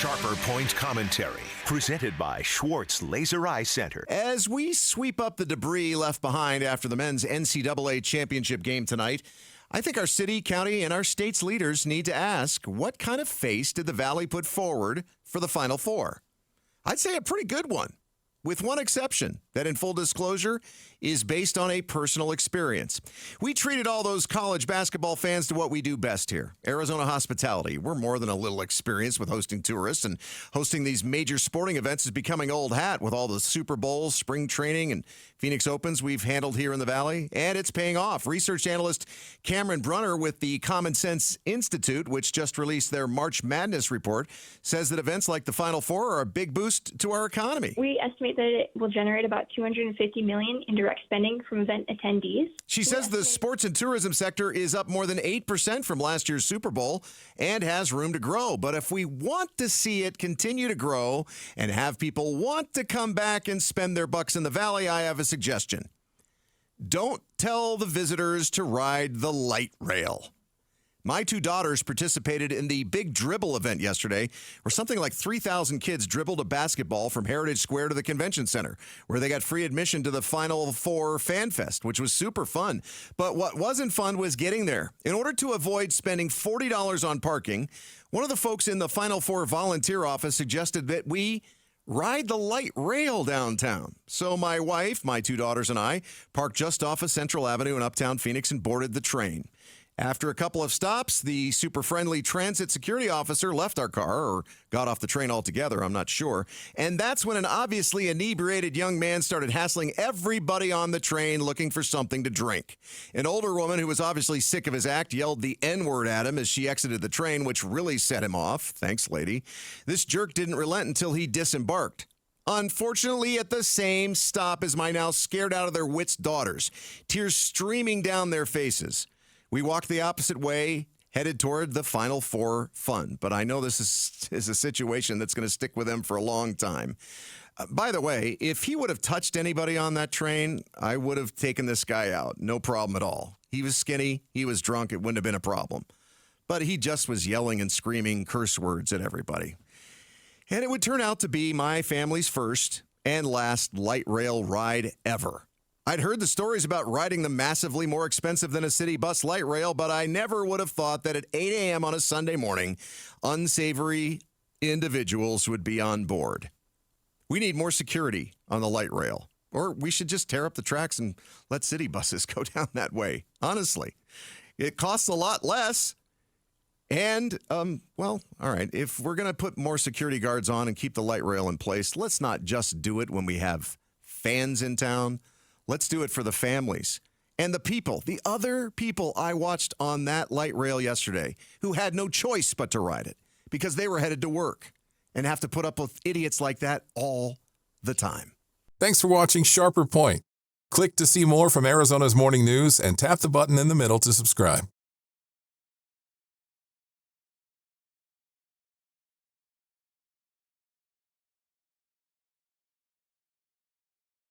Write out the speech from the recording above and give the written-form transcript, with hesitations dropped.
Sharper Point Commentary, presented by Schwartz Laser Eye Center. As we sweep up the debris left behind after the men's NCAA championship game tonight, I think our city, county, and our state's leaders need to ask, what kind of face did the Valley put forward for the Final Four? I'd say a pretty good one, with one exception that, in full disclosure, is based on a personal experience. We treated all those college basketball fans to what we do best here, Arizona hospitality. We're more than a little experienced with hosting tourists, and hosting these major sporting events is becoming old hat with all the Super Bowls, spring training, and Phoenix Opens we've handled here in the Valley, and it's paying off. Research analyst Cameron Brunner with the Common Sense Institute, which just released their March Madness report, says that events like the Final Four are a big boost to our economy. We estimate that it will generate about $250 million in direct spending from event attendees. She says the sports and tourism sector is up more than 8% from last year's Super Bowl and has room to grow. But if we want to see it continue to grow and have people want to come back and spend their bucks in the Valley, I have a suggestion. Don't tell the visitors to ride the light rail. My two daughters participated in the Big Dribble event yesterday, where something like 3,000 kids dribbled a basketball from Heritage Square to the Convention Center, where they got free admission to the Final Four Fan Fest, which was super fun. But what wasn't fun was getting there. In order to avoid spending $40 on parking, one of the folks in the Final Four volunteer office suggested that we ride the light rail downtown. So my wife, my two daughters, and I parked just off of Central Avenue in Uptown Phoenix and boarded the train. After a couple of stops, the super friendly transit security officer left our car, or got off the train altogether, I'm not sure. And that's when an obviously inebriated young man started hassling everybody on the train looking for something to drink. An older woman who was obviously sick of his act yelled the N-word at him as she exited the train, which really set him off. Thanks, lady. This jerk didn't relent until he disembarked. Unfortunately, at the same stop as my now scared out of their wits daughters, tears streaming down their faces. We walked the opposite way, headed toward the Final Four fun. But I know this is a situation that's going to stick with them for a long time. By the way, if he would have touched anybody on that train, I would have taken this guy out. No problem at all. He was skinny. He was drunk. It wouldn't have been a problem. But he just was yelling and screaming curse words at everybody. And it would turn out to be my family's first and last light rail ride ever. I'd heard the stories about riding the massively more expensive than a city bus light rail, but I never would have thought that at 8 a.m. on a Sunday morning, unsavory individuals would be on board. We need more security on the light rail, or we should just tear up the tracks and let city buses go down that way. Honestly, it costs a lot less. And, well, all right, if we're going to put more security guards on and keep the light rail in place, let's not just do it when we have fans in town. Let's do it for the families and the people, the other people I watched on that light rail yesterday who had no choice but to ride it because they were headed to work and have to put up with idiots like that all the time. Thanks for watching Sharper Point. Click to see more from Arizona's morning news and tap the button in the middle to subscribe.